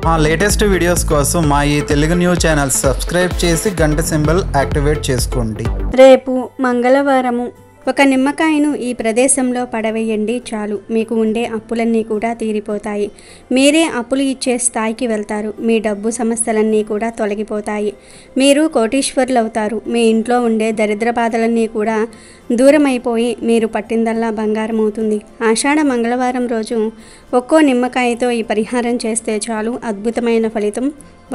మా latest videos కోసం మా ఈ తెలుగు న్యూస్ ఛానల్ సబ్స్క్రైబ్ చేసి గంట సింబల్ యాక్టివేట్ చేసుకోండి. రేపు మంగళవారము ఒక నిమ్మకాయను ఈ ప్రదేశంలో పడవేయండి, చాలు మీకు ఉండే అప్పులన్నీ కూడా తీరిపోతాయి. మీరే అప్పులు ఇచ్చే స్థాయికి వెళ్తారు. మీ డబ్బు సమస్యలన్నీ కూడా తొలగిపోతాయి. మీరు కోటీశ్వరులు అవుతారు. మీ ఇంట్లో ఉండే దరిద్ర బాధలన్నీ కూడా దూరమైపోయి మీరు పట్టిందల్లా బంగారం అవుతుంది. ఆషాఢ మంగళవారం రోజు ఒక్కో నిమ్మకాయతో ఈ పరిహారం చేస్తే చాలు, అద్భుతమైన ఫలితం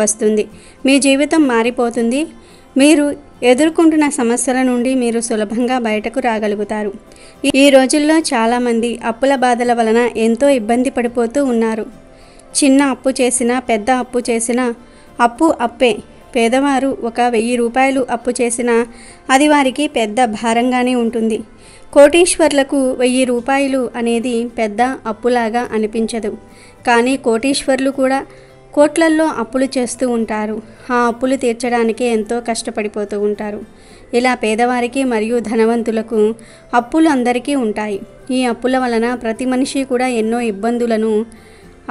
వస్తుంది. మీ జీవితం మారిపోతుంది. మీరు ఎదుర్కొంటున్న సమస్యల నుండి మీరు సులభంగా బయటకు రాగలుగుతారు. ఈ రోజుల్లో చాలామంది అప్పుల బాధల వలన ఎంతో ఇబ్బంది పడిపోతూ ఉన్నారు. చిన్న అప్పు చేసినా పెద్ద అప్పు చేసినా అప్పు అప్పే. పేదవారు ఒక 1000 రూపాయలు అప్పు చేసినా అది వారికి పెద్ద భారంగానే ఉంటుంది. కోటీశ్వర్లకు 1000 రూపాయలు అనేది పెద్ద అప్పులాగా అనిపించదు. కానీ కోటీశ్వర్లు కూడా కోట్లల్లో అప్పులు చేస్తూ ఉంటారు. ఆ అప్పులు తీర్చడానికి ఎంతో కష్టపడిపోతూ ఉంటారు. ఇలా పేదవారికి మరియు ధనవంతులకు అప్పులు అందరికీ ఉంటాయి. ఈ అప్పుల వలన ప్రతి మనిషి కూడా ఎన్నో ఇబ్బందులను,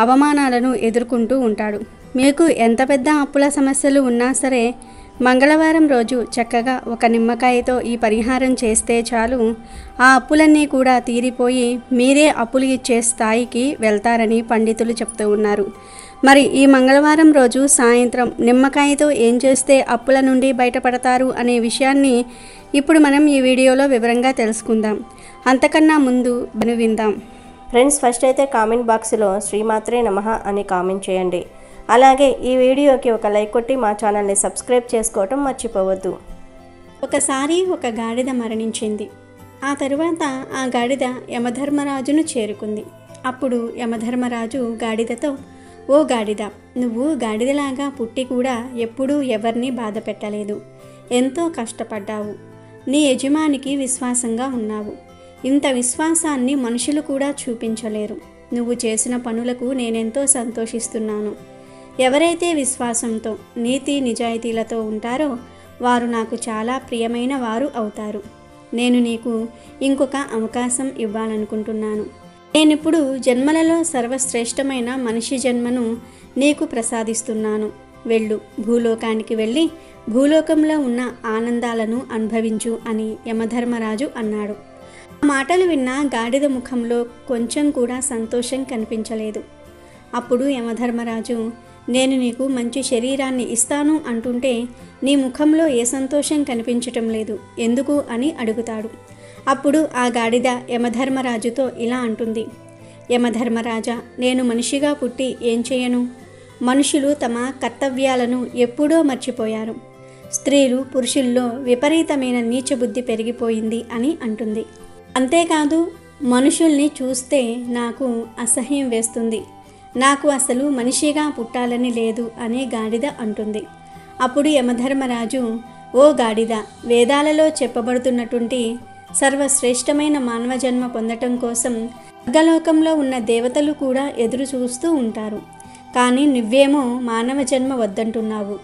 అవమానాలను ఎదుర్కొంటూ ఉంటాడు. మీకు ఎంత పెద్ద అప్పుల సమస్యలు ఉన్నా సరే మంగళవారం రోజు చక్కగా ఒక నిమ్మకాయతో ఈ పరిహారం చేస్తే చాలు, ఆ అప్పులన్నీ కూడా తీరిపోయి మీరే అప్పులు ఇచ్చే స్థాయికి వెళ్తారని పండితులు చెప్తూ ఉన్నారు. మరి ఈ మంగళవారం రోజు సాయంత్రం నిమ్మకాయతో ఏం చేస్తే అప్పుల నుండి బయటపడతారు అనే విషయాన్ని ఇప్పుడు మనం ఈ వీడియోలో వివరంగా తెలుసుకుందాం. అంతకన్నా ముందు విందాం. ఫ్రెండ్స్, ఫస్ట్ అయితే కామెంట్ బాక్స్లో శ్రీమాత్రే నమః అని కామెంట్ చేయండి. అలాగే ఈ వీడియోకి ఒక లైక్ కొట్టి మా ఛానల్ని సబ్స్క్రైబ్ చేసుకోవటం మర్చిపోవద్దు. ఒకసారి ఒక గాడిద మరణించింది. ఆ తరువాత ఆ గాడిద యమధర్మరాజును చేరుకుంది. అప్పుడు యమధర్మరాజు గాడిదతో, ఓ గాడిద, నువ్వు గాడిదలాగా పుట్టి కూడా ఎప్పుడూ ఎవరిని బాధ పెట్టలేదు. ఎంతో కష్టపడ్డావు. నీ యజమానికి విశ్వాసంగా ఉన్నావు. ఇంత విశ్వాసాన్ని మనుషులు కూడా చూపించలేరు. నువ్వు చేసిన పనులకు నేనెంతో సంతోషిస్తున్నాను. ఎవరైతే విశ్వాసంతో నీతి నిజాయితీలతో ఉంటారో వారు నాకు చాలా ప్రియమైన వారు అవుతారు. నేను నీకు ఇంకొక అవకాశం ఇవ్వాలనుకుంటున్నాను. నేనిప్పుడు జన్మలలో సర్వశ్రేష్టమైన మనిషి జన్మను నీకు ప్రసాదిస్తున్నాను. వెళ్ళు, భూలోకానికి వెళ్ళి భూలోకంలో ఉన్న ఆనందాలను అనుభవించు అని యమధర్మరాజు అన్నాడు. ఆ మాటలు విన్న గాడిద ముఖంలో కొంచెం కూడా సంతోషం కనిపించలేదు. అప్పుడు యమధర్మరాజు, నేను నీకు మంచి శరీరాన్ని ఇస్తాను అంటుంటే నీ ముఖంలో ఏ సంతోషం కనిపించటం లేదు, ఎందుకు అని అడుగుతాడు. అప్పుడు ఆ గాడిద యమధర్మరాజుతో ఇలా అంటుంది, యమధర్మరాజా, నేను మనిషిగా పుట్టి ఏం చేయను? మనుషులు తమ కర్తవ్యాలను ఎప్పుడో మర్చిపోయారు. స్త్రీలు పురుషుల్లో విపరీతమైన నీచబుద్ధి పెరిగిపోయింది అని అంటుంది. అంతేకాదు, మనుషుల్ని చూస్తే నాకు అసహ్యం వేస్తుంది. నాకు అసలు మనిషిగా పుట్టాలని లేదు అని గాడిద అంటుంది. అప్పుడు యమధర్మరాజు, ఓ గాడిద, వేదాలలో చెప్పబడుతున్నటువంటి సర్వశ్రేష్టమైన మానవ జన్మ పొందటం కోసం స్వర్గలోకంలో ఉన్న దేవతలు కూడా ఎదురు చూస్తూ ఉంటారు. కానీ నువ్వేమో మానవ జన్మ వద్దంటున్నావు.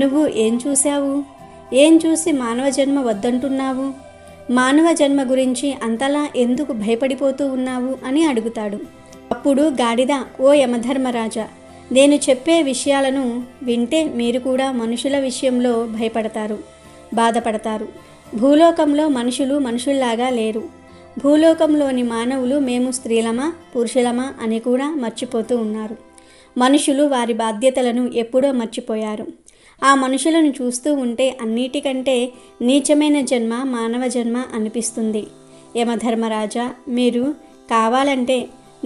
నువ్వు ఏం చూశావు? ఏం చూసి మానవ జన్మ వద్దంటున్నావు? మానవ జన్మ గురించి అంతలా ఎందుకు భయపడిపోతూ ఉన్నావు అని అడుగుతాడు. అప్పుడు గాడిద, ఓ యమధర్మరాజా, నేను చెప్పే విషయాలను వింటే మీరు కూడా మనుషుల విషయంలో భయపడతారు, బాధపడతారు. భూలోకంలో మనుషులు మనుషుల్లాగా లేరు. భూలోకంలోని మానవులు మేము స్త్రీలమా పురుషులమా అని కూడా మర్చిపోతూ ఉన్నారు. మనుషులు వారి బాధ్యతలను ఎప్పుడో మర్చిపోయారు. ఆ మనుషులను చూస్తూ ఉంటే అన్నిటికంటే నీచమైన జన్మ మానవ జన్మ అనిపిస్తుంది. యమధర్మరాజా, మీరు కావాలంటే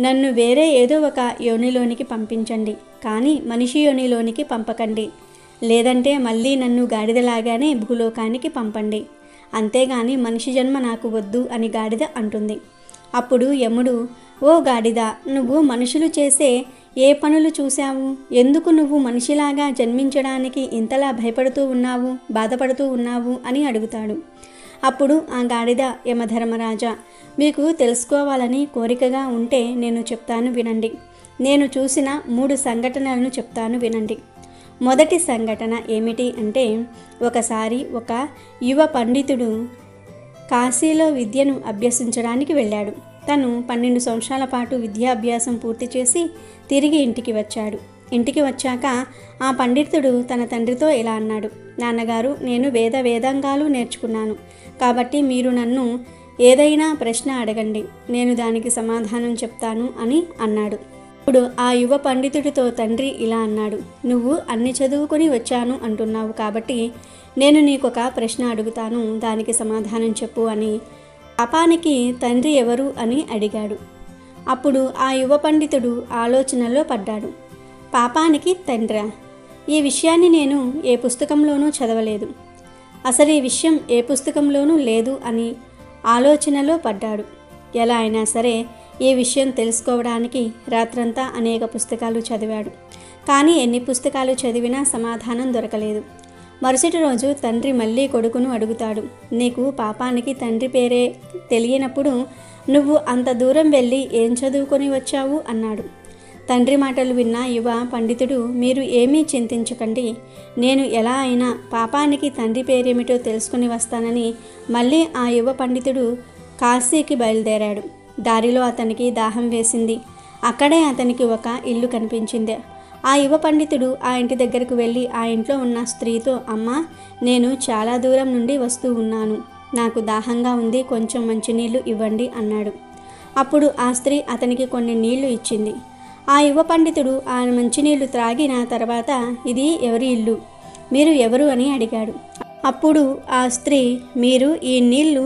నన్ను వేరే ఏదో ఒక యోనిలోనికి పంపించండి, కానీ మనిషి యోనిలోనికి పంపకండి. లేదంటే మళ్ళీ నన్ను గాడిదలాగానే భూలోకానికి పంపండి. అంతేగాని మనిషి జన్మ నాకు వద్దు అని గాడిద అంటుంది. అప్పుడు యముడు, ఓ గాడిద, నువ్వు మనుషులు చేసే ఏ పనులు చూశావు? ఎందుకు నువ్వు మనిషిలాగా జన్మించడానికి ఇంతలా భయపడుతూ ఉన్నావు, బాధపడుతూ ఉన్నావు అని అడుగుతాడు. అప్పుడు ఆ గాడిద, యమధర్మరాజా, మీకు తెలుసుకోవాలని కోరికగా ఉంటే నేను చెప్తాను వినండి. నేను చూసిన 3 సంఘటనలను చెప్తాను వినండి. మొదటి సంఘటన ఏమిటి అంటే, ఒకసారి ఒక యువ పండితుడు కాశీలో విద్యను అభ్యసించడానికి వెళ్ళాడు. తను 12 సంవత్సరాల పాటు విద్యాభ్యాసం పూర్తి చేసి తిరిగి ఇంటికి వచ్చాడు. ఇంటికి వచ్చాక ఆ పండితుడు తన తండ్రితో ఇలా అన్నాడు, నాన్నగారు, నేను వేదాంగాలు నేర్చుకున్నాను కాబట్టి మీరు నన్ను ఏదైనా ప్రశ్న అడగండి, నేను దానికి సమాధానం చెప్తాను అని అన్నాడు. ఇప్పుడు ఆ యువ పండితుడితో తండ్రి ఇలా అన్నాడు, నువ్వు అన్ని చదువుకొని వచ్చాను అంటున్నావు కాబట్టి నేను నీకొక ప్రశ్న అడుగుతాను, దానికి సమాధానం చెప్పు అని పాపానికి తండ్రి ఎవరు అని అడిగాడు. అప్పుడు ఆ యువ పండితుడు ఆలోచనలో పడ్డాడు. పాపానికి తండ్రా? ఈ విషయాన్ని నేను ఏ పుస్తకంలోనూ చదవలేదు, అసలు ఈ విషయం ఏ పుస్తకంలోనూ లేదు అని ఆలోచనలో పడ్డాడు. ఎలా అయినా సరే ఈ విషయం తెలుసుకోవడానికి రాత్రంతా అనేక పుస్తకాలు చదివాడు. కానీ ఎన్ని పుస్తకాలు చదివినా సమాధానం దొరకలేదు. మరుసటి రోజు తండ్రి మళ్ళీ కొడుకును అడుగుతాడు, నీకు పాపానికి తండ్రి పేరే తెలియనప్పుడు నువ్వు అంత దూరం వెళ్ళి ఏం చదువుకొని వచ్చావు అన్నాడు. తండ్రి మాటలు విన్న యువ పండితుడు, మీరు ఏమీ చింతించకండి, నేను ఎలా అయినా పాపానికి తండ్రి పేరేమిటో తెలుసుకుని వస్తానని మళ్ళీ ఆ యువ పండితుడు కాశీకి బయలుదేరాడు. దారిలో అతనికి దాహం వేసింది. అక్కడే అతనికి ఒక ఇల్లు కనిపించింది. ఆ యువ పండితుడు ఆ ఇంటి దగ్గరకు వెళ్ళి ఆ ఇంట్లో ఉన్న స్త్రీతో, అమ్మా, నేను చాలా దూరం నుండి వస్తూ ఉన్నాను, నాకు దాహంగా ఉంది, కొంచెం మంచినీళ్ళు ఇవ్వండి అన్నాడు. అప్పుడు ఆ స్త్రీ అతనికి కొన్ని నీళ్లు ఇచ్చింది. ఆ యువ పండితుడు ఆ మంచినీళ్లు త్రాగిన తర్వాత, ఇది ఎవరి ఇల్లు, మీరు ఎవరు అని అడిగాడు. అప్పుడు ఆ స్త్రీ, మీరు ఈ నీళ్లు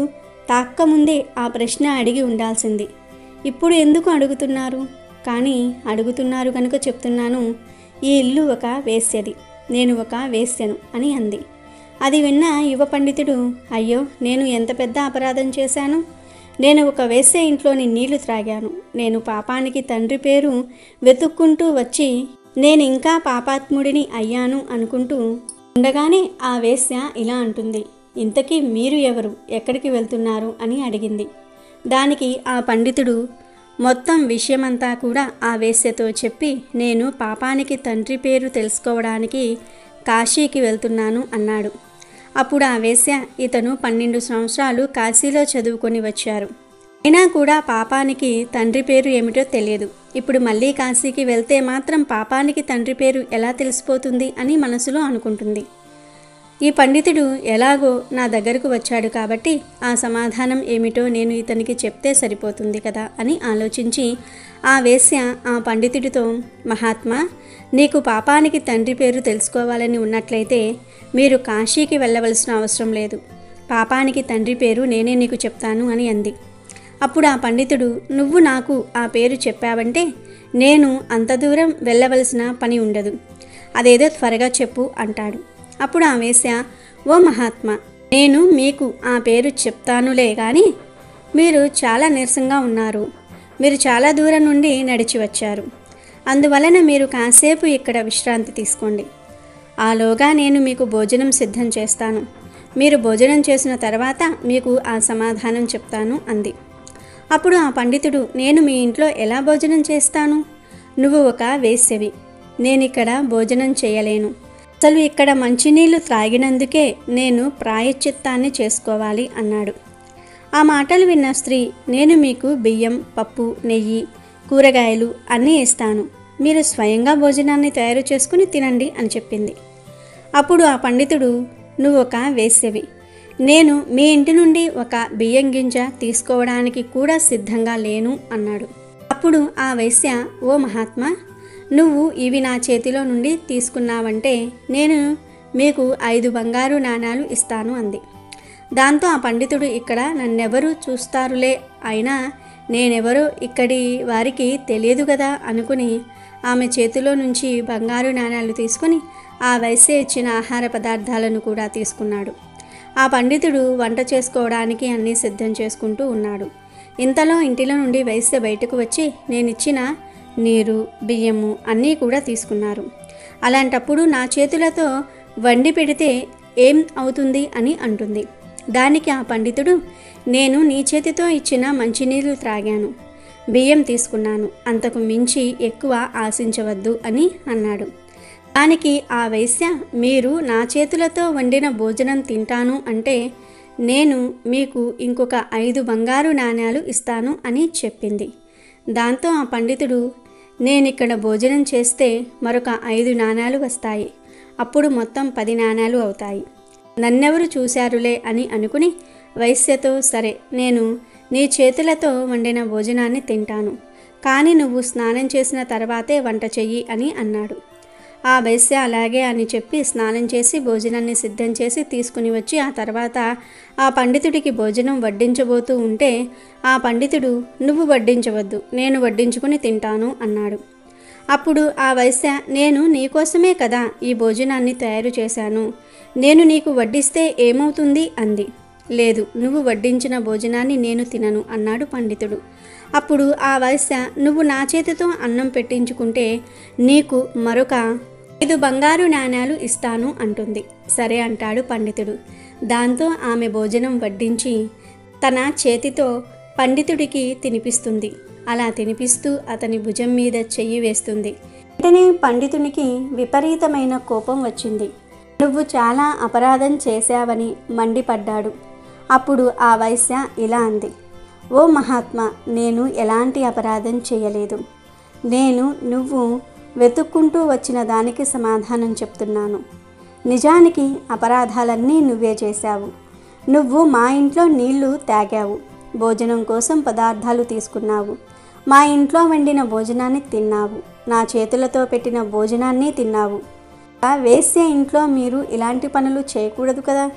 తాక్కముందే ఆ ప్రశ్న అడిగి ఉండాల్సింది, ఇప్పుడు ఎందుకు అడుగుతున్నారు? కానీ అడుగుతున్నారు కనుక చెప్తున్నాను, ఈ ఇల్లు ఒక వేశ్యది, నేను ఒక వేశ్యను అని అంది. అది విన్న యువ పండితుడు, అయ్యో, నేను ఎంత పెద్ద అపరాధం చేశాను, నేను ఒక వేశ్య ఇంట్లోని నీళ్లు త్రాగాను, నేను పాపానికి తండ్రి పేరు వెతుక్కుంటూ వచ్చి నేను ఇంకా పాపాత్ముడిని అయ్యాను అనుకుంటూ ఉండగానే ఆ వేశ్య ఇలా అంటుంది, ఇంతకీ మీరు ఎవరు, ఎక్కడికి వెళ్తున్నారు అని అడిగింది. దానికి ఆ పండితుడు మొత్తం విషయమంతా కూడా ఆ వేశ్యతో చెప్పి, నేను పాపానికి తండ్రి పేరు తెలుసుకోవడానికి కాశీకి వెళ్తున్నాను అన్నాడు. అప్పుడు ఆ వేశ్య, ఇతను 12 సంవత్సరాలు కాశీలో చదువుకొని వచ్చారు, అయినా కూడా పాపానికి తండ్రి పేరు ఏమిటో తెలియదు, ఇప్పుడు మళ్ళీ కాశీకి వెళ్తే మాత్రం పాపానికి తండ్రి పేరు ఎలా తెలిసిపోతుంది అని మనసులో అనుకుంటుంది. ఈ పండితుడు ఎలాగో నా దగ్గరకు వచ్చాడు కాబట్టి ఆ సమాధానం ఏమిటో నేను ఇతనికి చెప్తే సరిపోతుంది కదా అని ఆలోచించి ఆ వేశ్య ఆ పండితుడితో, మహాత్మా, నీకు పాపానికి తండ్రి పేరు తెలుసుకోవాలని ఉన్నట్లయితే మీరు కాశీకి వెళ్ళవలసిన అవసరం లేదు, పాపానికి తండ్రి పేరు నేనే నీకు చెప్తాను అని అంది. అప్పుడు ఆ పండితుడు, నువ్వు నాకు ఆ పేరు చెప్పావంటే నేను అంత దూరం వెళ్ళవలసిన పని ఉండదు, అదేదో త్వరగా చెప్పు అంటాడు. అప్పుడు ఆ వేశ్య, ఓ మహాత్మా, నేను మీకు ఆ పేరు చెప్తానులే కానీ మీరు చాలా నీరసంగా ఉన్నారు, మీరు చాలా దూరం నుండి నడిచి వచ్చారు, అందువలన మీరు కాసేపు ఇక్కడ విశ్రాంతి తీసుకోండి, ఆలోగా నేను మీకు భోజనం సిద్ధం చేస్తాను, మీరు భోజనం చేసిన తర్వాత మీకు ఆ సమాధానం చెప్తాను అంది. అప్పుడు ఆ పండితుడు, నేను మీ ఇంట్లో ఎలా భోజనం చేస్తాను, నువ్వు ఒక వేశ్యవి, నేనిక్కడ భోజనం చేయలేను, అసలు ఇక్కడ మంచినీళ్లు త్రాగినందుకే నేను ప్రాయశ్చిత్తాన్ని చేసుకోవాలి అన్నాడు. ఆ మాటలు విన్న స్త్రీ, నేను మీకు బియ్యం, పప్పు, నెయ్యి, కూరగాయలు అన్నీ ఇస్తాను, మీరు స్వయంగా భోజనాన్ని తయారు చేసుకుని తినండి అని చెప్పింది. అప్పుడు ఆ పండితుడు, నువ్వు ఒక వేశ్యవి, నేను మీ ఇంటి నుండి ఒక బియ్యం గింజ తీసుకోవడానికి కూడా సిద్ధంగా లేను అన్నాడు. అప్పుడు ఆ వేశ్య, ఓ మహాత్మా, నువ్వు ఇవి నా చేతిలో నుండి తీసుకున్నావంటే నేను మీకు 5 బంగారు నాణాలు ఇస్తాను అంది. దాంతో ఆ పండితుడు, ఇక్కడ నన్నెవరు చూస్తారులే, అయినా నేనెవరో ఇక్కడి వారికి తెలియదు కదా అనుకుని ఆమె చేతిలో నుంచి బంగారు నాణాలు తీసుకుని ఆ వేశ్య ఇచ్చిన ఆహార పదార్థాలను కూడా తీసుకున్నాడు. ఆ పండితుడు వంట చేసుకోవడానికి అన్నీ సిద్ధం చేసుకుంటూ ఉన్నాడు. ఇంతలో ఇంటిలో నుండి వేశ్య బయటకు వచ్చి నేనిచ్చిన నీరు, బియ్యము అన్నీ కూడా తీసుకున్నారు, అలాంటప్పుడు నా చేతులతో వండి పెడితే ఏం అవుతుంది అని అంటుంది. దానికి ఆ పండితుడు, నేను నీ చేతితో ఇచ్చిన మంచినీళ్ళు త్రాగాను, బియ్యం తీసుకున్నాను, అంతకు మించి ఎక్కువ ఆశించవద్దు అని అన్నాడు. దానికి ఆ వేశ్య, మీరు నా చేతులతో వండిన భోజనం తింటాను అంటే నేను మీకు ఇంకొక 5 బంగారు నాణ్యాలు ఇస్తాను అని చెప్పింది. దాంతో ఆ పండితుడు, నేనిక్కడ భోజనం చేస్తే మరొక 5 నాణాలు వస్తాయి. అప్పుడు మొత్తం 10 నాణాలు అవుతాయి. నన్నెవరు చూశారులే అని అనుకుని వైశ్యతో, సరే నేను నీ చేతులతో వండిన భోజనాన్ని తింటాను, కానీ నువ్వు స్నానం చేసిన తర్వాతే వంట చెయ్యి అని అన్నాడు. ఆ వైశ్య అలాగే అని చెప్పి స్నానం చేసి భోజనాన్ని సిద్ధం చేసి తీసుకుని వచ్చి ఆ తర్వాత ఆ పండితుడికి భోజనం వడ్డించబోతూ ఉంటే ఆ పండితుడు, నువ్వు వడ్డించవద్దు, నేను వడ్డించుకుని తింటాను అన్నాడు. అప్పుడు ఆ వైశ్య, నేను నీకోసమే కదా ఈ భోజనాన్ని తయారు చేశాను, నేను నీకు వడ్డిస్తే ఏమవుతుంది అంది. లేదు, నువ్వు వడ్డించిన భోజనాన్ని నేను తినను అన్నాడు పండితుడు. అప్పుడు ఆ వైశ్య, నువ్వు నా చేతితో అన్నం పెట్టించుకుంటే నీకు మరొక 5 బంగారు నాణాలు ఇస్తాను అంటుంది. సరే అంటాడు పండితుడు. దాంతో ఆమె భోజనం వడ్డించి తన చేతితో పండితుడికి తినిపిస్తుంది. అలా తినిపిస్తూ అతని భుజం మీద చెయ్యి వేస్తుంది. వెంటనే పండితునికి విపరీతమైన కోపం వచ్చింది. నువ్వు చాలా అపరాధం చేశావని మండిపడ్డాడు. అప్పుడు ఆ వైశ్య ఇలా అంది, ఓ మహాత్మా, నేను ఎలాంటి అపరాధం చేయలేదు. నువ్వు వెతుక్కుంటూ వచ్చిన దానికి సమాధానం చెప్తున్నాను. నిజానికి అపరాధాలన్నీ నువ్వే చేశావు. నువ్వు మా ఇంట్లో నీళ్లు తాగావు, భోజనం కోసం పదార్థాలు తీసుకున్నావు, మా ఇంట్లో వండిన భోజనాన్ని తిన్నావు, నా చేతులతో పెట్టిన భోజనాన్ని తిన్నావు. ఆ వేశ్య ఇంట్లో మీరు ఇలాంటి పనులు చేయకూడదు కదా,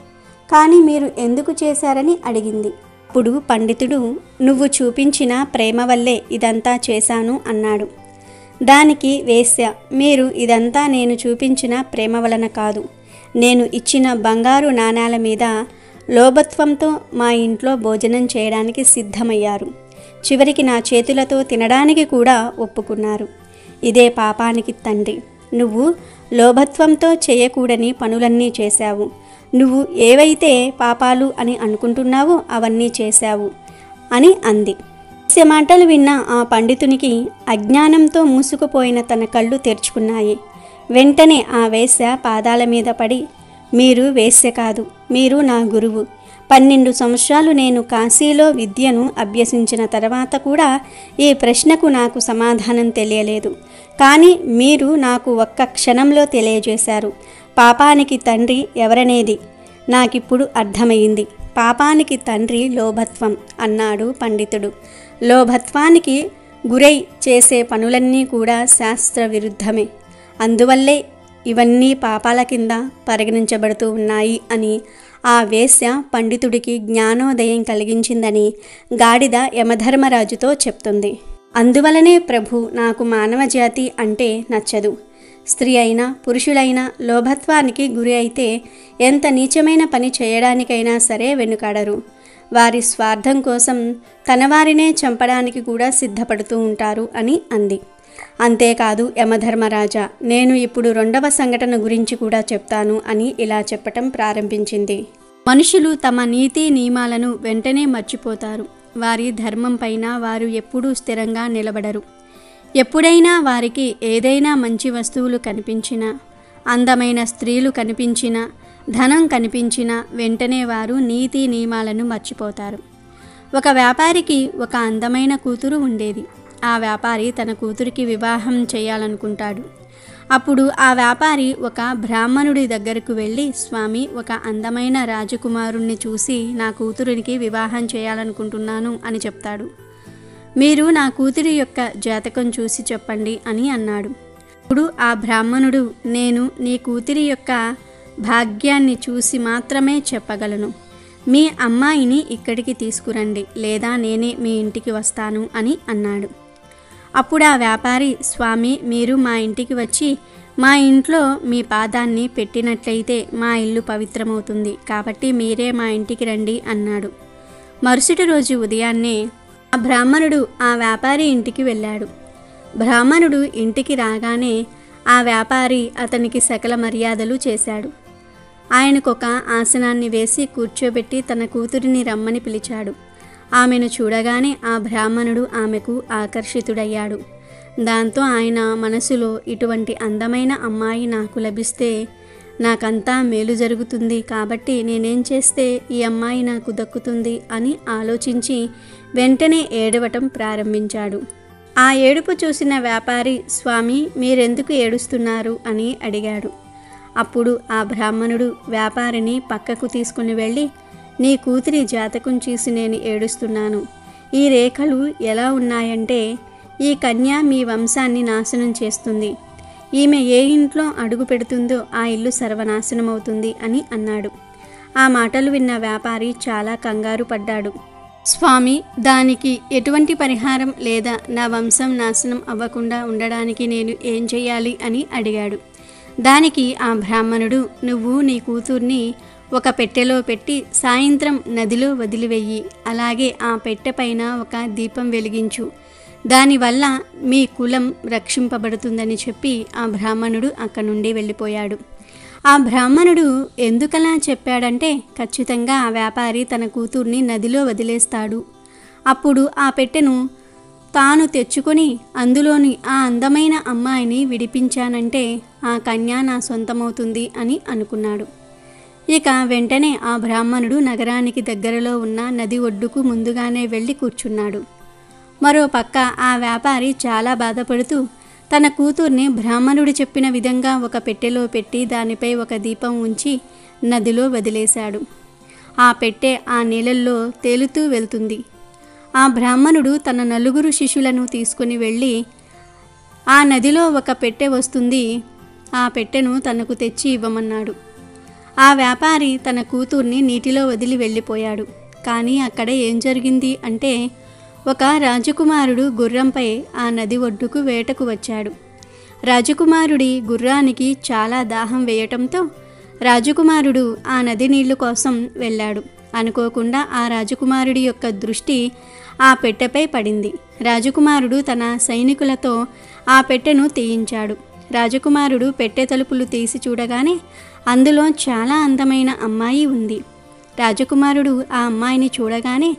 కానీ మీరు ఎందుకు చేశారని అడిగింది. అప్పుడు పండితుడు, నువ్వు చూపించిన ప్రేమ వల్లే ఇదంతా చేశాను అన్నాడు. దానికి వేశ్య, మీరు ఇదంతా నేను చూపించిన ప్రేమ వలన కాదు, నేను ఇచ్చిన బంగారు నాణాల మీద లోభత్వంతో మా ఇంట్లో భోజనం చేయడానికి సిద్ధమయ్యారు. చివరికి నా చేతులతో తినడానికి కూడా ఒప్పుకున్నారు. ఇదే పాపానికి తండ్రి. నువ్వు లోభత్వంతో చేయకూడని పనులన్నీ చేశావు. నువ్వు ఏవైతే పాపాలు అని అనుకుంటున్నావో అవన్నీ చేశావు అని అంది. వేశ్య మాటలు విన్న ఆ పండితునికి అజ్ఞానంతో మూసుకుపోయిన తన కళ్ళు తెరుచుకున్నాయి. వెంటనే ఆ వేశ్య పాదాల మీద పడి, మీరు వేశ్య కాదు, మీరు నా గురువు. 12 సంవత్సరాలు నేను కాశీలో విద్యను అభ్యసించిన తర్వాత కూడా ఈ ప్రశ్నకు నాకు సమాధానం తెలియలేదు. కానీ మీరు నాకు ఒక్క క్షణంలో తెలియజేశారు. పాపానికి తండ్రి ఎవరనేది నాకిప్పుడు అర్థమైంది. పాపానికి తండ్రి లోభత్వం అన్నాడు పండితుడు. లోభత్వానికి గురై చేసే పనులన్నీ కూడా శాస్త్ర విరుద్ధమే. అందువల్లే ఇవన్నీ పాపాల కింద పరిగణించబడుతూ ఉన్నాయి అని ఆ వేశ్య పండితుడికి జ్ఞానోదయం కలిగించిందని గాడిద యమధర్మరాజుతో చెప్తుంది. అందువలనే ప్రభు, నాకు మానవజాతి అంటే నచ్చదు. స్త్రీ అయినా పురుషులైనా లోభత్వానికి గురి అయితే ఎంత నీచమైన పని చేయడానికైనా సరే వెనుకాడరు. వారి స్వార్థం కోసం తనవారినే చంపడానికి కూడా సిద్ధపడుతూ ఉంటారు అని అంది. అంతేకాదు యమధర్మరాజా, నేను ఇప్పుడు 2వ సంఘటన గురించి కూడా చెప్తాను అని ఇలా చెప్పటం ప్రారంభించింది. మనుషులు తమ నీతి నియమాలను వెంటనే మర్చిపోతారు. వారి ధర్మం పైన వారు ఎప్పుడూ స్థిరంగా నిలబడరు. ఎప్పుడైనా వారికి ఏదైనా మంచి వస్తువులు కనిపించినా, అందమైన స్త్రీలు కనిపించినా, ధనం కనిపించినా వెంటనే వారు నీతి నియమాలను మర్చిపోతారు. ఒక వ్యాపారికి ఒక అందమైన కూతురు ఉండేది. ఆ వ్యాపారి తన కూతురికి వివాహం చేయాలనుకుంటాడు. అప్పుడు ఆ వ్యాపారి ఒక బ్రాహ్మణుడి దగ్గరకు వెళ్ళి, స్వామి, ఒక అందమైన రాజకుమారుణ్ణి చూసి నా కూతురికి వివాహం చేయాలనుకుంటున్నాను అని చెప్తాడు. మీరు నా కూతురి యొక్క జాతకం చూసి చెప్పండి అని అన్నాడు. ఇప్పుడు ఆ బ్రాహ్మణుడు, నేను నీ కూతురి యొక్క భాగ్యాన్ని చూసి మాత్రమే చెప్పగలను. మీ అమ్మాయిని ఇక్కడికి తీసుకురండి, లేదా నేనే మీ ఇంటికి వస్తాను అని అన్నాడు. అప్పుడు ఆ వ్యాపారి, స్వామి, మీరు మా ఇంటికి వచ్చి మా ఇంట్లో మీ పాదాన్ని పెట్టినట్లయితే మా ఇల్లు పవిత్రమవుతుంది, కాబట్టి మీరే మా ఇంటికి రండి అన్నాడు. మరుసటి రోజు ఉదయాన్నే ఆ బ్రాహ్మణుడు ఆ వ్యాపారి ఇంటికి వెళ్ళాడు. బ్రాహ్మణుడు ఇంటికి రాగానే ఆ వ్యాపారి అతనికి సకల మర్యాదలు చేశాడు. ఆయనకొక ఆసనాన్ని వేసి కూర్చోబెట్టి తన కూతురిని రమ్మని పిలిచాడు. ఆమెను చూడగానే ఆ బ్రాహ్మణుడు ఆమెకు ఆకర్షితుడయ్యాడు. దాంతో ఆయన మనసులో, ఇటువంటి అందమైన అమ్మాయి నాకు లభిస్తే నాకంతా మేలు జరుగుతుంది, కాబట్టి నేనేం చేస్తే ఈ అమ్మాయి నాకు దక్కుతుంది అని ఆలోచించి వెంటనే ఏడవటం ప్రారంభించాడు. ఆ ఏడుపు చూసిన వ్యాపారి, స్వామి మీరెందుకు ఏడుస్తున్నారు అని అడిగాడు. అప్పుడు ఆ బ్రాహ్మణుడు వ్యాపారిని పక్కకు తీసుకుని వెళ్ళి, నీ కూతురి జాతకం చూసి నేను ఏడుస్తున్నాను. ఈ రేఖలు ఎలా ఉన్నాయంటే ఈ కన్య మీ వంశాన్ని నాశనం చేస్తుంది. ఈమె ఏ ఇంట్లో అడుగు పెడుతుందో ఆ ఇల్లు సర్వనాశనమవుతుంది అని అన్నాడు. ఆ మాటలు విన్న వ్యాపారి చాలా కంగారు పడ్డాడు. స్వామి, దానికి ఎటువంటి పరిహారం లేదా నా వంశం నాశనం అవ్వకుండా ఉండడానికి నేను ఏం చేయాలి అని అడిగాడు. దానికి ఆ బ్రాహ్మణుడు, నువ్వు నీ కూతుర్ని ఒక పెట్టెలో పెట్టి సాయంత్రం నదిలో వదిలివెయ్యి. అలాగే ఆ పెట్టె పైన ఒక దీపం వెలిగించు. దానివల్ల మీ కులం రక్షింపబడుతుందని చెప్పి ఆ బ్రాహ్మణుడు అక్కడి నుండి వెళ్ళిపోయాడు. ఆ బ్రాహ్మణుడు ఎందుకలా చెప్పాడంటే ఖచ్చితంగా ఆ వ్యాపారి తన కూతుర్ని నదిలో వదిలేస్తాడు. అప్పుడు ఆ పెట్టెను తాను తెచ్చుకొని అందులోని ఆ అందమైన అమ్మాయిని విడిపించానంటే ఆ కన్య నా సొంతమవుతుంది అని అనుకున్నాడు. ఇక వెంటనే ఆ బ్రాహ్మణుడు నగరానికి దగ్గరలో ఉన్న నది ఒడ్డుకు ముందుగానే వెళ్ళి కూర్చున్నాడు. మరో పక్క ఆ వ్యాపారి చాలా బాధపడుతూ తన కూతుర్ని బ్రాహ్మణుడు చెప్పిన విధంగా ఒక పెట్టెలో పెట్టి దానిపై ఒక దీపం ఉంచి నదిలో వదిలేశాడు. ఆ పెట్టె ఆ నీళ్ళల్లో తేలుతూ వెళ్తుంది. ఆ బ్రాహ్మణుడు తన 4 శిష్యులను తీసుకుని వెళ్ళి, ఆ నదిలో ఒక పెట్టె వస్తుంది, ఆ పెట్టెను తనకు తెచ్చి ఇవ్వమన్నాడు. ఆ వ్యాపారి తన కూతుర్ని నీటిలో వదిలి వెళ్ళిపోయాడు. కానీ అక్కడ ఏం జరిగింది అంటే ఒక రాజకుమారుడు గుర్రంపై ఆ నది ఒడ్డుకు వేటకు వచ్చాడు. రాజకుమారుడి గుర్రానికి చాలా దాహం వేయటంతో రాజకుమారుడు ఆ నది నీళ్లు కోసం వెళ్ళాడు. అనుకోకుండా ఆ రాజకుమారుడి యొక్క దృష్టి ఆ పెట్టెపై పడింది. రాజకుమారుడు తన సైనికులతో ఆ పెట్టెను తీయించాడు. రాజకుమారుడు పెట్టె తలుపులు తీసి చూడగానే అందులో చాలా అందమైన అమ్మాయి ఉంది. రాజకుమారుడు ఆ అమ్మాయిని చూడగానే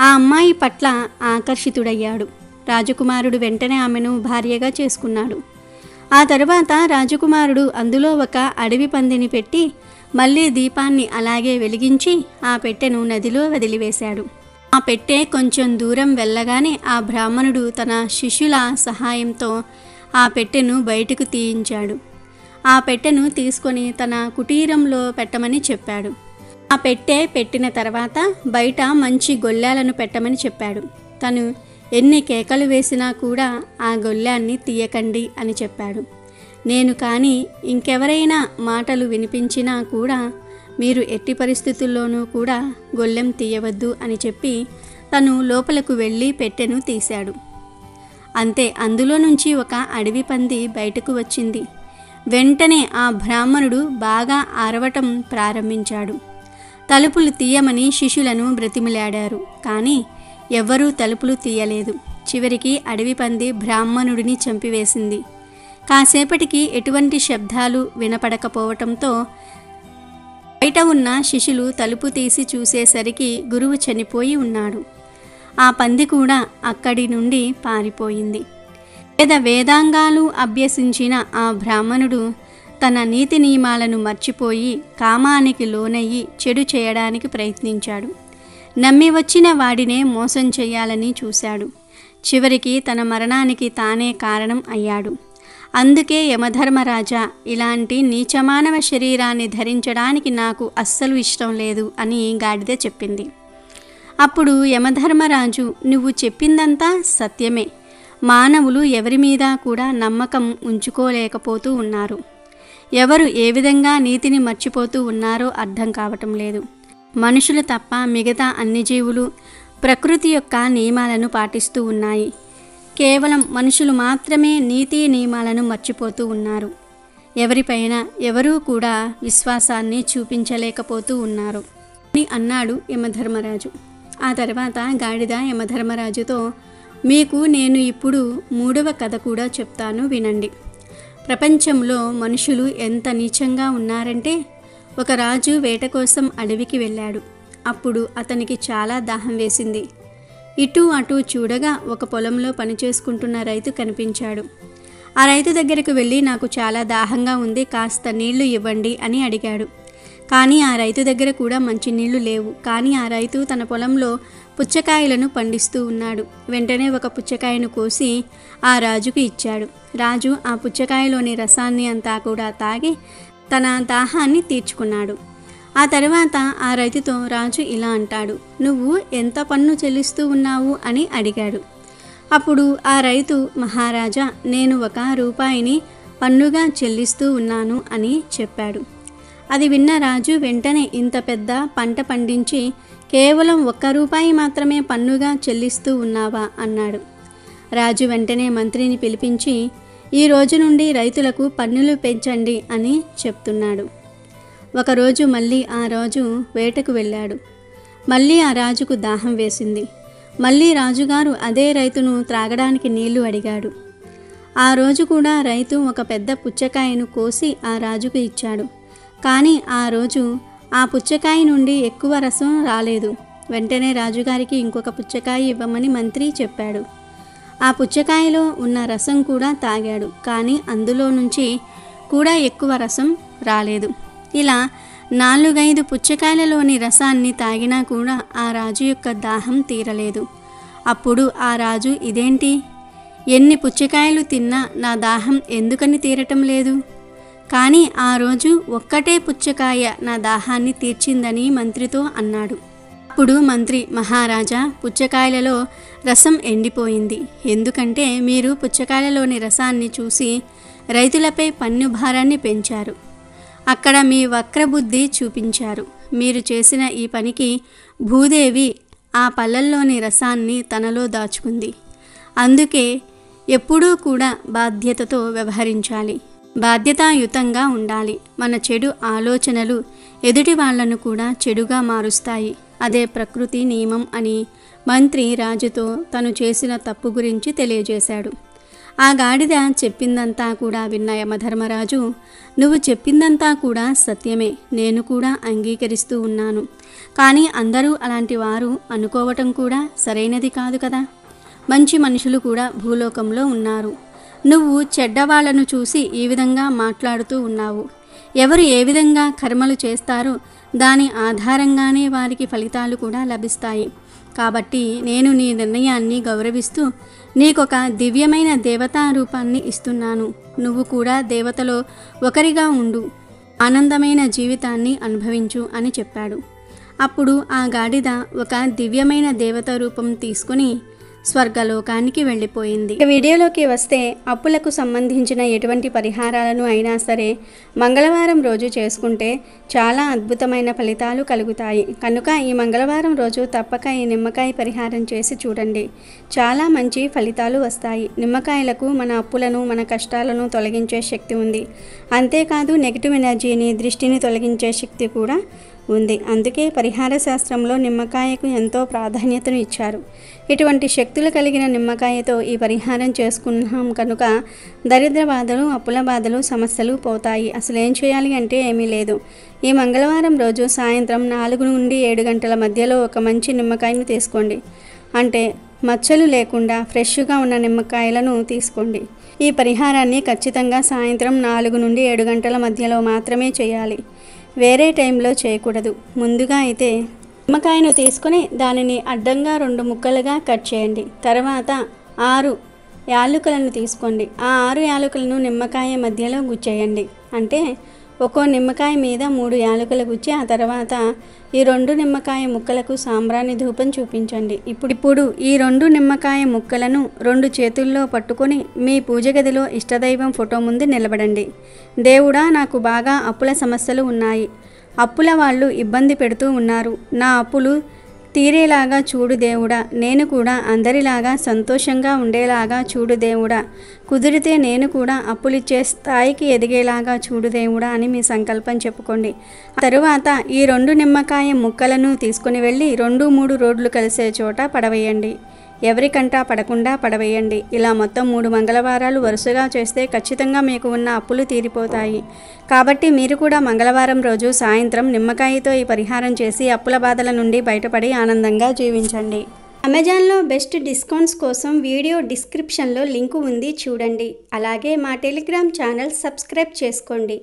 ఆ అమ్మాయి పట్ల ఆకర్షితుడయ్యాడు. రాజకుమారుడు వెంటనే ఆమెను భార్యగా చేసుకున్నాడు. ఆ తర్వాత రాజకుమారుడు అందులో ఒక అడవి పందిని పెట్టి మళ్ళీ దీపాన్ని అలాగే వెలిగించి ఆ పెట్టెను నదిలో వదిలివేశాడు. ఆ పెట్టె కొంచెం దూరం వెళ్ళగానే ఆ బ్రాహ్మణుడు తన శిష్యుల సహాయంతో ఆ పెట్టెను బయటకు తీయించాడు. ఆ పెట్టెను తీసుకొని తన కుటీరంలో పెట్టమని చెప్పాడు. ఆ పెట్టె పెట్టిన తర్వాత బయట మంచి గొల్లాలను పెట్టమని చెప్పాడు. తను ఎన్ని కేకలు వేసినా కూడా ఆ గొల్లాన్ని తీయకండి అని చెప్పాడు. నేను కానీ ఇంకెవరైనా మాటలు వినిపించినా కూడా మీరు ఎట్టి పరిస్థితుల్లోనూ కూడా గొల్లెం తీయవద్దు అని చెప్పి తను లోపలకు వెళ్ళి పెట్టెను తీశాడు. అంతే, అందులో నుంచి ఒక అడవి పంది బయటకు వచ్చింది. వెంటనే ఆ బ్రాహ్మణుడు బాగా అరవటం ప్రారంభించాడు. తలుపులు తీయమని శిష్యులను బ్రతిమిలాడారు. కానీ ఎవ్వరూ తలుపులు తీయలేదు. చివరికి అడవి పంది బ్రాహ్మణుడిని చంపివేసింది. కాసేపటికి ఎటువంటి శబ్దాలు వినపడకపోవటంతో బయట ఉన్న శిష్యులు తలుపు తీసి చూసేసరికి గురువు చనిపోయి ఉన్నాడు. ఆ పంది కూడా అక్కడి నుండి పారిపోయింది. వేదాంగాలు అభ్యసించిన ఆ బ్రాహ్మణుడు తన నీతి నియమాలను మర్చిపోయి కామానికి లోనయ్యి చెడు చేయడానికి ప్రయత్నించాడు. నమ్మి వచ్చిన వాడినే మోసం చేయాలని చూశాడు. చివరికి తన మరణానికి తానే కారణం అయ్యాడు. అందుకే యమధర్మరాజా, ఇలాంటి నీచమానవ శరీరాన్ని ధరించడానికి నాకు అస్సలు ఇష్టం లేదు అని గాడిద చెప్పింది. అప్పుడు యమధర్మరాజు, నువ్వు చెప్పిందంతా సత్యమే. మానవులు ఎవరి మీద కూడా నమ్మకం ఉంచుకోలేకపోతూ ఉన్నారు. ఎవరు ఏ విధంగా నీతిని మర్చిపోతూ ఉన్నారో అర్థం కావటం లేదు. మనుషులు తప్ప మిగతా అన్ని జీవులు ప్రకృతి యొక్క నియమాలను పాటిస్తూ ఉన్నాయి. కేవలం మనుషులు మాత్రమే నీతి నియమాలను మర్చిపోతూ ఉన్నారు. ఎవరిపైన ఎవరూ కూడా విశ్వాసాన్ని చూపించలేకపోతూ ఉన్నారు అని అన్నాడు యమధర్మరాజు. ఆ తర్వాత గాడిద యమధర్మరాజుతో, మీకు నేను ఇప్పుడు 3వ కథ కూడా చెప్తాను, వినండి. ప్రపంచంలో మనుషులు ఎంత నీచంగా ఉన్నారంటే, ఒక రాజు వేట కోసం అడవికి వెళ్ళాడు. అప్పుడు అతనికి చాలా దాహం వేసింది. ఇటు అటు చూడగా ఒక పొలంలో పనిచేసుకుంటున్న రైతు కనిపించాడు. ఆ రైతు దగ్గరకు వెళ్ళి, నాకు చాలా దాహంగా ఉంది, కాస్త నీళ్లు ఇవ్వండి అని అడిగాడు. కానీ ఆ రైతు దగ్గర కూడా మంచి నీళ్లు లేవు. కానీ ఆ రైతు తన పొలంలో పుచ్చకాయలను పండిస్తూ ఉన్నాడు. వెంటనే ఒక పుచ్చకాయను కోసి ఆ రాజుకు ఇచ్చాడు. రాజు ఆ పుచ్చకాయలోని రసాన్ని అంతా కూడా తాగి తన దాహాన్ని తీర్చుకున్నాడు. ఆ తర్వాత ఆ రైతుతో రాజు ఇలా అంటాడు, నువ్వు ఎంత పన్ను చెల్లిస్తూ ఉన్నావు అని అడిగాడు. అప్పుడు ఆ రైతు, మహారాజా, నేను 1 రూపాయిని పన్నుగా చెల్లిస్తూ ఉన్నాను అని చెప్పాడు. అది విన్న రాజు వెంటనే, ఇంత పెద్ద పంట పండించి కేవలం 1 రూపాయి మాత్రమే పన్నుగా చెల్లిస్తూ ఉన్నావా అన్నాడు. రాజు వెంటనే మంత్రిని పిలిపించి, ఈ రోజు నుండి రైతులకు పన్నులు పెంచండి అని చెప్తున్నాడు. ఒకరోజు మళ్ళీ ఆ రాజు వేటకు వెళ్ళాడు. మళ్ళీ ఆ రాజుకు దాహం వేసింది. మళ్ళీ రాజుగారు అదే రైతును త్రాగడానికి నీళ్లు అడిగాడు. ఆ రోజు కూడా రైతు ఒక పెద్ద పుచ్చకాయను కోసి ఆ రాజుకు ఇచ్చాడు. కానీ ఆ రోజు ఆ పుచ్చకాయ నుండి ఎక్కువ రసం రాలేదు. వెంటనే రాజుగారికి ఇంకొక పుచ్చకాయ ఇవ్వమని మంత్రి చెప్పాడు. ఆ పుచ్చకాయలో ఉన్న రసం కూడా తాగాడు. కానీ అందులో నుంచి కూడా ఎక్కువ రసం రాలేదు. ఇలా 4-5 పుచ్చకాయలలోని రసాన్ని తాగినా కూడా ఆ రాజు యొక్క దాహం తీరలేదు. అప్పుడు ఆ రాజు, ఇదేంటి, ఎన్ని పుచ్చకాయలు తిన్నా నా దాహం ఎందుకని తీరటం లేదు? కానీ ఆ రోజు ఒక్కటే పుచ్చకాయ నా దాహాన్ని తీర్చిందని మంత్రితో అన్నాడు. అప్పుడు మంత్రి, మహారాజా, పుచ్చకాయలలో రసం ఎండిపోయింది. ఎందుకంటే మీరు పుచ్చకాయలలోని రసాన్ని చూసి రైతులపై పన్ను భారాన్ని పెంచారు. అక్కడ మీ వక్రబుద్ధి చూపించారు. మీరు చేసిన ఈ పనికి భూదేవి ఆ పళ్ళల్లోని రసాన్ని తనలో దాచుకుంది. అందుకే ఎప్పుడూ కూడా బాధ్యతతో వ్యవహరించాలి, బాధ్యతాయుతంగా ఉండాలి. మన చెడు ఆలోచనలు ఎదుటి వాళ్లను కూడా చెడుగా మారుస్తాయి. అదే ప్రకృతి నియమం అని మంత్రి రాజుతో తను చేసిన తప్పు గురించి తెలియజేశాడు. ఆ గాడిద చెప్పిందంతా కూడా విన్న యమధర్మరాజు, నువ్వు చెప్పిందంతా కూడా సత్యమే, నేను కూడా అంగీకరిస్తూ ఉన్నాను. కానీ అందరూ అలాంటి వారు అనుకోవటం కూడా సరైనది కాదు కదా. మంచి మనుషులు కూడా భూలోకంలో ఉన్నారు. నువ్వు చెడ్డవాళ్లను చూసి ఈ విధంగా మాట్లాడుతూ ఉన్నావు. ఎవరు ఏ విధంగా కర్మలు చేస్తారో దాని ఆధారంగానే వారికి ఫలితాలు కూడా లభిస్తాయి. కాబట్టి నేను నీ నిర్ణయాన్ని గౌరవిస్తూ నీకొక దివ్యమైన దేవతా రూపాన్ని ఇస్తున్నాను. నువ్వు కూడా దేవతలో ఒకరిగా ఉండు, ఆనందమైన జీవితాన్ని అనుభవించు అని చెప్పాడు. అప్పుడు ఆ గాడిద ఒక దివ్యమైన దేవత రూపం తీసుకుని స్వర్గలోకానికి వెళ్ళిపోయింది. వీడియోలోకి వస్తే, అప్పులకు సంబంధించిన ఎటువంటి పరిహారాలను అయినా సరే మంగళవారం రోజు చేసుకుంటే చాలా అద్భుతమైన ఫలితాలు కలుగుతాయి. కనుక ఈ మంగళవారం రోజు తప్పక ఈ నిమ్మకాయ పరిహారం చేసి చూడండి. చాలా మంచి ఫలితాలు వస్తాయి. నిమ్మకాయలకు మన అప్పులను, మన కష్టాలను తొలగించే శక్తి ఉంది. అంతేకాదు నెగిటివ్ ఎనర్జీని, దృష్టిని తొలగించే శక్తి కూడా ఉంది. అందుకే పరిహార శాస్త్రంలో నిమ్మకాయకు ఎంతో ప్రాధాన్యతను ఇచ్చారు. ఇటువంటి శక్తులు కలిగిన నిమ్మకాయతో ఈ పరిహారం చేసుకున్నాం కనుక దరిద్ర బాధలు, అప్పుల బాధలు, సమస్యలు పోతాయి. అసలు ఏం చేయాలి అంటే ఏమీ లేదు. ఈ మంగళవారం రోజు సాయంత్రం 4 నుండి 7 గంటల మధ్యలో ఒక మంచి నిమ్మకాయను తీసుకోండి. అంటే మచ్చలు లేకుండా ఫ్రెష్గా ఉన్న నిమ్మకాయలను తీసుకోండి. ఈ పరిహారాన్ని ఖచ్చితంగా సాయంత్రం 4 నుండి 7 గంటల మధ్యలో మాత్రమే చేయాలి. వేరే టైంలో చేయకూడదు. ముందుగా అయితే నిమ్మకాయను తీసుకొని దానిని అడ్డంగా 2 ముక్కలుగా కట్ చేయండి. తర్వాత 6 యాలకులను తీసుకోండి. ఆ 6 యాలకులను నిమ్మకాయ మధ్యలో గుచ్చేయండి. అంటే ఒక్కో నిమ్మకాయ మీద 3 యాలకులు గుచ్చి ఆ తర్వాత ఈ 2 నిమ్మకాయ ముక్కలకు సాంబ్రాణి ధూపం చూపించండి. ఇప్పుడు ఈ 2 నిమ్మకాయ ముక్కలను 2 చేతుల్లో పట్టుకొని మీ పూజ గదిలో ఇష్టదైవం ఫోటో ముందు నిలబడండి. దేవుడా, నాకు బాగా అప్పుల సమస్యలు ఉన్నాయి. అప్పుల వాళ్ళు ఇబ్బంది పెడుతూ ఉన్నారు. నా అప్పులు తీరేలాగా చూడు దేవుడా. నేను కూడా అందరిలాగా సంతోషంగా ఉండేలాగా చూడు దేవుడా. కుదిరితే నేను కూడా అప్పులిచ్చే స్థాయికి ఎదిగేలాగా చూడు దేవుడా అని మీ సంకల్పం చెప్పుకోండి. తరువాత ఈ 2 నిమ్మకాయ ముక్కలను తీసుకుని వెళ్ళి 2-3 రోడ్లు కలిసే చోట పడవేయండి. ఎవరికంటా పడకుండా పడవేయండి. ఇలా మొత్తం 3 మంగళవారాలు వరుసగా చేస్తే ఖచ్చితంగా మీకు ఉన్న అప్పులు తీరిపోతాయి. కాబట్టి మీరు కూడా మంగళవారం రోజు సాయంత్రం నిమ్మకాయతో ఈ పరిహారం చేసి అప్పుల బాధల నుండి బయటపడి ఆనందంగా జీవించండి. అమెజాన్లో బెస్ట్ డిస్కౌంట్స్ కోసం వీడియో డిస్క్రిప్షన్లో లింకు ఉంది, చూడండి. అలాగే మా టెలిగ్రామ్ ఛానల్ సబ్స్క్రైబ్ చేసుకోండి.